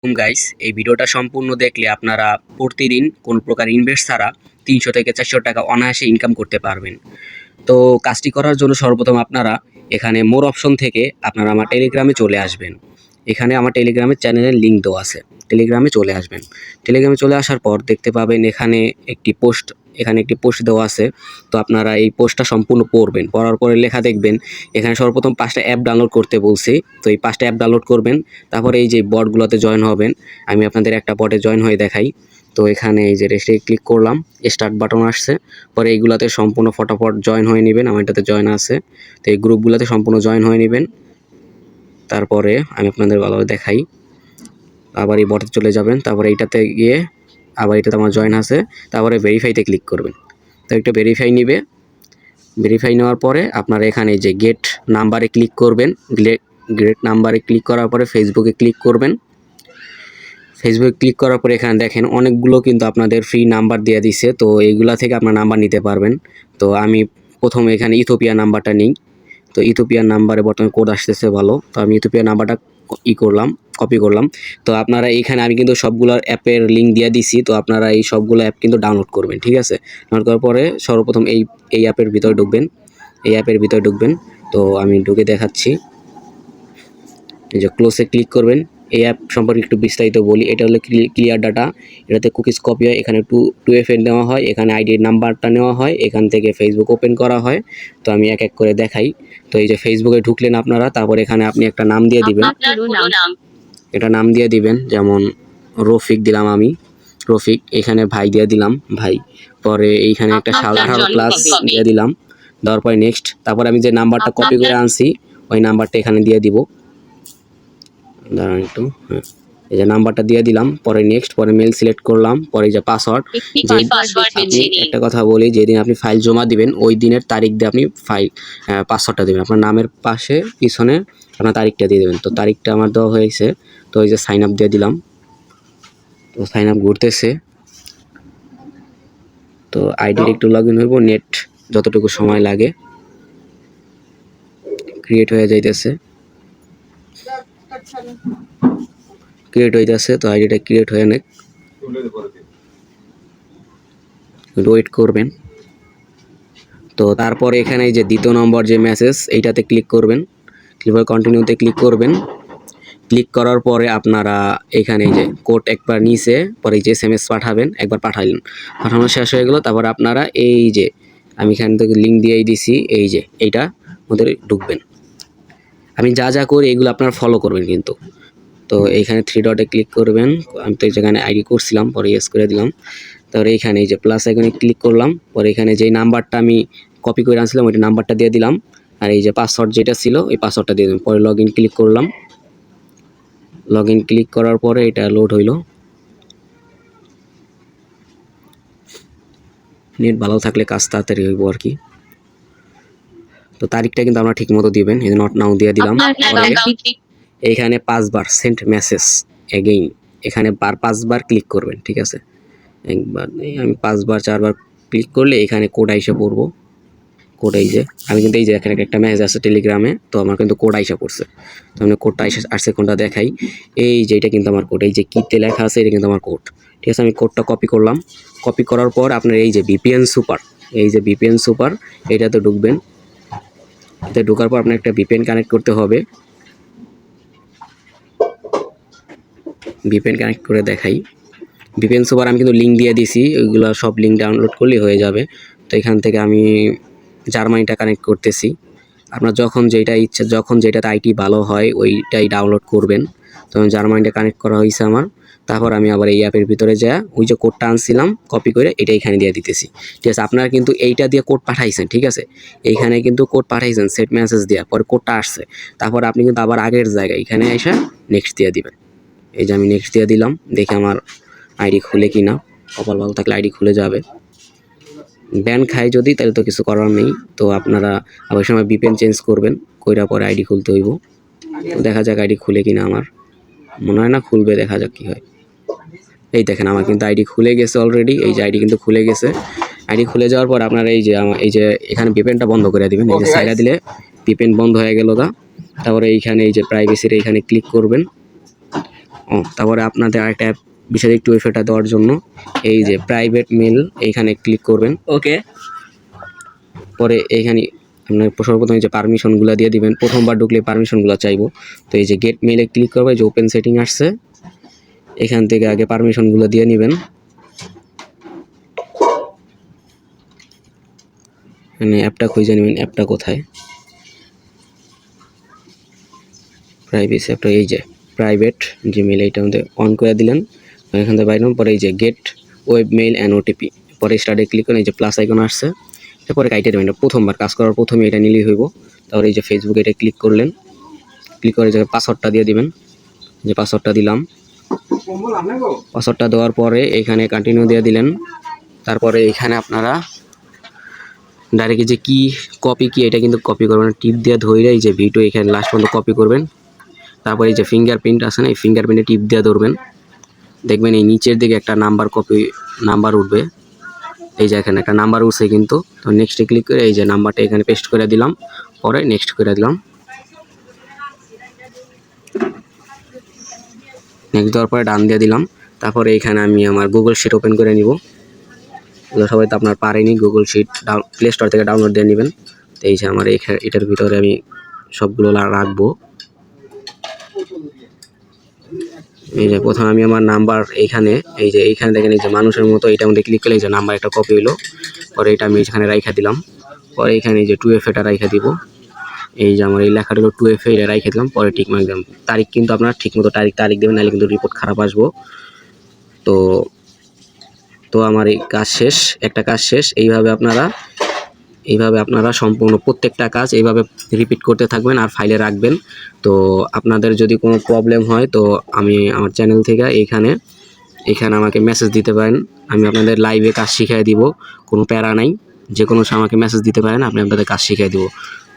Guys, এই ভিডিওটা সম্পূর্ণ দেখলে আপনারা প্রতিদিন কোনো প্রকার ইনভেস্ট ছাড়া ৩০০ থেকে ৪০০ টাকা অনায়াসে ইনকাম করতে পারবেন। তো কাজটি করার জন্য সর্বপ্রথম আপনারা এখানে মোর অপশন থেকে আপনারা আমার টেলিগ্রামে চলে আসবেন। এখানে আমার টেলিগ্রামের চ্যানেলের লিঙ্ক দেওয়া আছে, টেলিগ্রামে চলে আসবেন। টেলিগ্রামে চলে আসার পর দেখতে পাবেন এখানে একটি পোস্ট দেওয়া আছে। তো আপনারা এই পোস্টটা সম্পূর্ণ পড়বেন, পড়ার পরে লেখা দেখবেন এখানে সর্বপ্রথম 5টা অ্যাপ ডাউনলোড করতে বলছি। তো এই 5টা অ্যাপ ডাউনলোড করবেন, তারপরে এই যে বটগুলোতে জয়েন হবেন। আমি আপনাদের একটা বটে জয়েন হয়ে দেখাই। তো এখানে এই যে রেস্টে ক্লিক করলাম, স্টার্ট বাটন আসছে, পরে এইগুলাতে সম্পূর্ণ ফটাফট জয়েন হয়ে নেবেন। আমার এটাতে জয়েন আছে, তো এই গ্রুপগুলোতে সম্পূর্ণ জয়েন হয়ে নেবেন। তারপরে আমি আপনাদের ভালোভাবে দেখাই, আবার এই বটে চলে যাবেন, তারপরে এইটাতে গিয়ে আবার এটাতে আমার জয়েন আছে, তারপরে ভেরিফাইতে ক্লিক করবেন। তো একটা ভেরিফাই নিবে, ভেরিফাই নেওয়ার পরে আপনারা এখানে যে গেট নাম্বারে ক্লিক করবেন। গেট নাম্বারে ক্লিক করার পরে ফেসবুকে ক্লিক করবেন। ফেসবুকে ক্লিক করার পরে এখানে দেখেন অনেকগুলো কিন্তু আপনাদের ফ্রি নাম্বার দিয়ে দিছে। তো এইগুলা থেকে আপনার নাম্বার নিতে পারবেন। তো আমি প্রথমে এখানে ইথিওপিয়া নাম্বারটা নিই। তো ইথিওপিয়ার নাম্বারে বর্তমানে কোড আসতেছে ভালো, তো আমি ইথিওপিয়ার নাম্বারটা কপি করলাম। তো আপনারা এইখানে আমি কিন্তু সবগুলোর অ্যাপের লিঙ্ক দিয়ে দিছি। তো আপনারা এই সবগুলো অ্যাপ কিন্তু ডাউনলোড করবেন, ঠিক আছে। ডাউনলোড করার পরে সর্বপ্রথম এই অ্যাপের ভিতরে ঢুকবেন, তো আমি ঢুকে দেখাচ্ছি। এই যে ক্লোজে ক্লিক করবেন। এই অ্যাপ সম্পর্কে একটু বিস্তারিত বলি। এটা হলো ক্লিয়ার ডাটা, এটাতে কুকিজ কপি হয়, এখানে 2FA নেওয়া হয়, এখানে আইডির নাম্বারটা নেওয়া হয়, এখান থেকে ফেসবুক ওপেন করা হয়। তো আমি এক এক করে দেখাই। তো এই যে ফেসবুকে ঢুকলেন আপনারা, তারপর এখানে আপনি একটা নাম দিয়ে দিবেন। এটা নাম দিয়ে দিবেন, যেমন রফিক দিলাম আমি, রফিক। এখানে ভাই দিয়ে দিলাম, ভাই। পরে এইখানে একটা 18+ দিয়ে দিলাম, দেওয়ার পরে নেক্সট। তারপর আমি যে নাম্বারটা কপি করে আনছি ওই নাম্বারটা এখানে দিয়ে দিব। দাঁড়ান একটু, হ্যাঁ, এই যে নাম্বারটা দিয়ে দিলাম। পরে নেক্সট, পরে মেল সিলেক্ট করলাম, পরে যে পাসওয়ার্ড। আপনি একটা কথা বলি, যেদিন আপনি ফাইল জমা দিবেন ওই দিনের তারিখ দিয়ে আপনি পাসওয়ার্ডটা দেবেন। আপনার নামের পাশে পিছনে আপনার তারিখটা দিয়ে দেবেন। তো তারিখটা আমার দেওয়া হয়েছে। তো এই যে সাইন আপ দিয়ে দিলাম। তো সাইন আপ ঘুরতেছে। তো আইডির একটু লগ ইন হইব, নেট যতটুকু সময় লাগে ক্রিয়েট হয়ে যাইতেছে, তো আইডিটা ক্রিয়েট হয়ে নেক, ওয়েট করবেন। তো তারপরে এখানে এই যে দ্বিতীয় নম্বর যে মেসেজ, এইটাতে ক্লিক করবেন, ক্লিক করে কন্টিনিউতে ক্লিক করবেন। ক্লিক করার পরে আপনারা এখানে এই যে কোড একবার নিচে, পরে এই যে SMS পাঠাবেন, একবার পাঠালেন, পাঠানো শেষ হয়ে গেল। তারপর আপনারা এই যে আমি এখান থেকে লিঙ্ক দিয়েই দিছি, এই যে এইটা ওদের ঢুকবেন। আমি যা যা করি এগুলো আপনারা ফলো করবেন কিন্তু। তো এইখানে 3 ডটে ক্লিক করবেন। আমি তো যেখানে আইডি করছিলাম, পরে ইয়েস করে দিলাম। তারপরে এইখানে এই যে প্লাস আইকনে ক্লিক করলাম, পরে এখানে যেই নাম্বারটা আমি কপি করে আনছিলাম ওই নাম্বারটা দিয়ে দিলাম, আর এই যে পাসওয়ার্ড যেটা ছিল এই পাসওয়ার্ডটা দিয়ে দিলাম। পরে লগ ইন ক্লিক করলাম। লগ ইন ক্লিক করার পরে এটা লোড হইল। নেট ভালো থাকলে কাজ তাড়াতাড়ি হইব আর কি। তো তারিখটা কিন্তু আমরা ঠিক মতো দিবেন, এই নট নাও দিয়ে দিলাম। এইখানে 5 বার সেন্ড মেসেজ এগেইন, এখানে 5 বার ক্লিক করবেন, ঠিক আছে। একবার আমি 5 বার 4 বার ক্লিক করলে এখানে কোড আইসা পড়বো। কোড এই যে আমি কিন্তু এই যে এখানে একটা মেসেজ আছে টেলিগ্রামে, তো আমার কিন্তু কোড আইসা পড়ছে। তো আমি কোডটা আসছে কোনটা দেখাই। এই যে এটা কিন্তু আমার কোড, এই যে কিতে লেখা আছে এটা কিন্তু আমার কোড, ঠিক আছে। আমি কোডটা কপি করলাম। কপি করার পর আপনার এই যে VPN সুপার, এটাতে ঢুকবেন। এতে ঢোকার পর আপনার একটা VPN কানেক্ট করতে হবে। VPN কানেক্ট করে দেখাই। VPN সুপার আমি কিন্তু লিঙ্ক দিয়ে দিছি, ওইগুলো সব লিঙ্ক ডাউনলোড করলেই হয়ে যাবে। তো এখান থেকে আমি জার্মানিটা কানেক্ট করতেছি। আপনার যখন যেটা ইচ্ছা, যখন যেটাতে আইটি ভালো হয় ওইটাই ডাউনলোড করবেন। তো আমি জার্মানিটা কানেক্ট করা হয়েছে আমার। তারপর আমি আবার এই অ্যাপের ভিতরে যা ওই যে কোডটা আনছিলাম কপি করে এটা এখানে দিয়ে দিতেছি, ঠিক আছে। আপনারা কিন্তু এইটা দিয়ে কোড পাঠাইছেন, ঠিক আছে। এইখানে কিন্তু কোড পাঠাইছেন সেট মেসেজ দিয়ে, পরে কোডটা আসছে। তারপর আপনি কিন্তু আবার আগের জায়গায় এখানে এসে নেক্সট দিয়ে দিবেন। এই যে আমি নেক্সট দিয়ে দিলাম, দেখে আমার আইডি খুলে কিনা। কপাল ভালো থাকলে আইডি খুলে যাবে। ব্যান খায় যদি, তাহলে তো কিছু করার নেই। তো আপনারা আবার সময় VPN চেঞ্জ করবেন, কইরা পরে আইডি খুলতে হইব। তো দেখা যাক আইডি খুলে কিনা, আমার মনে হয় না খুলবে, দেখা যাক কি হয়। এই দেখেন আমার কিন্তু আইডি খুলে গেছে অলরেডি, এই যে আইডি কিন্তু খুলে গেছে। আইডি খুলে যাওয়ার পর আপনারা এই যে এখানে VPNটা বন্ধ করে দিবেন, এই যে সাইডা দিলে VPN বন্ধ হয়ে গেল গা। তারপরে এইখানে এই যে প্রাইভেসির এইখানে ক্লিক করবেন। তারপরে আপনাদের আরেকটা বিষয় একটু ওয়েবসাইটটা দেওয়ার জন্য এই যে প্রাইভেট মেল এইখানে ক্লিক করবেন। ওকে, পরে এইখানে আপনার সর্বপ্রথম এই যে পারমিশনগুলো দিয়ে দিবেন, প্রথমবার ঢুকলে পারমিশনগুলো চাইবো। তো এই যে গেট মেলে ক্লিক করবে, যে ওপেন সেটিং আসছে এখান থেকে আগে পারমিশনগুলো দিয়ে নেবেন। মানে অ্যাপটা খুঁজে নেবেন, অ্যাপটা কোথায়, প্রাইভেসি অ্যাপটা এই যে প্রাইভেট জিমেল, এইটা মধ্যে অন করে দিলেন। এখান থেকে বাইরে পরে এই যে gate web mail and OTP, পরে স্টার্টে ক্লিক করেন, এই যে প্লাস আইকন আসছে, এরপরে কাইটে দেবেন। প্রথমবার কাজ করার প্রথমে এটা নিলেই হইব। তারপরে এই যে ফেসবুকে এটা ক্লিক করলেন, ক্লিক করে যে পাসওয়ার্ডটা দিয়ে দিবেন, যে পাসওয়ার্ডটা দিলাম। পাসওয়ার্ডটা দেওয়ার পরে এখানে কন্টিনিউ দিয়ে দিলেন। তারপরে এখানে আপনারা ডাইরেক্ট যে কি কপি কি, এটা কিন্তু কপি করবেন, টিপ দিয়ে ধরে এই যে ভিডিও এখানে লাস্ট পর্যন্ত কপি করবেন। তারপরে এই যে ফিঙ্গারপ্রিন্ট আছে না, এই ফিঙ্গারপ্রিন্টে টিপ দিয়ে ধরবেন, দেখবেন এই নিচের দিকে একটা নাম্বার উঠবে। এই যে এখানে একটা নাম্বার উঠছে কিন্তু। তো নেক্সটে ক্লিক করে এই যে নাম্বারটা এখানে পেস্ট করে দিলাম, পরে নেক্সট করে দিলাম। নেক্সট দেওয়ার পরে ডান দিয়ে দিলাম। তারপরে এখানে আমি আমার গুগল শিট ওপেন করে নিব। সবাই তো আপনার পারেনি, গুগল শিট প্লে স্টোর থেকে ডাউনলোড দিয়ে নেবেন। তো এই যে আমার এটার ভিতরে আমি সবগুলো রাখবো। এই যে প্রথমে আমি আমার নাম্বার এইখানে এইখানে দেখেন এই যে মানুষের মতো এইটার মধ্যে ক্লিক করলে এই যে নাম্বার একটা কপি হলো। পরে এটা আমি এখানে রাইখা দিলাম। পরে এখানে এই যে 2F এটা রাইখা দিব। এই যে আমার এই লেখাটা হলো 2F, এটা রাইখা দিলাম। পরে ঠিক মার্ক দিলাম। তারিখ কিন্তু আপনার ঠিক মতো তারিখ দেবেন, নাহলে কিন্তু রিপোর্ট খারাপ আসবো। তো আমার এই কাজ শেষ, একটা কাজ শেষ। এইভাবে আপনারা সম্পূর্ণ প্রত্যেকটা কাজ এইভাবে রিপিট করতে থাকবেন আর ফাইলে রাখবেন। তো আপনাদের যদি কোনো প্রবলেম হয় তো আমি আমার চ্যানেল থেকে এখানে আমাকে মেসেজ দিতে পারেন। আমি আপনাদের লাইভে কাজ শিখিয়ে দিব, কোনো প্যারা নাই। যে কোনো সময় আমাকে মেসেজ দিতে পারেন, আমি আপনাদের কাজ শিখিয়ে দিব।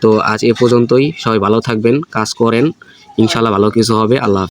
তো আজ এ পর্যন্তই, সবাই ভালো থাকবেন, কাজ করেন, ইনশাল্লাহ ভালো কিছু হবে। আল্লাহ হাফেজ।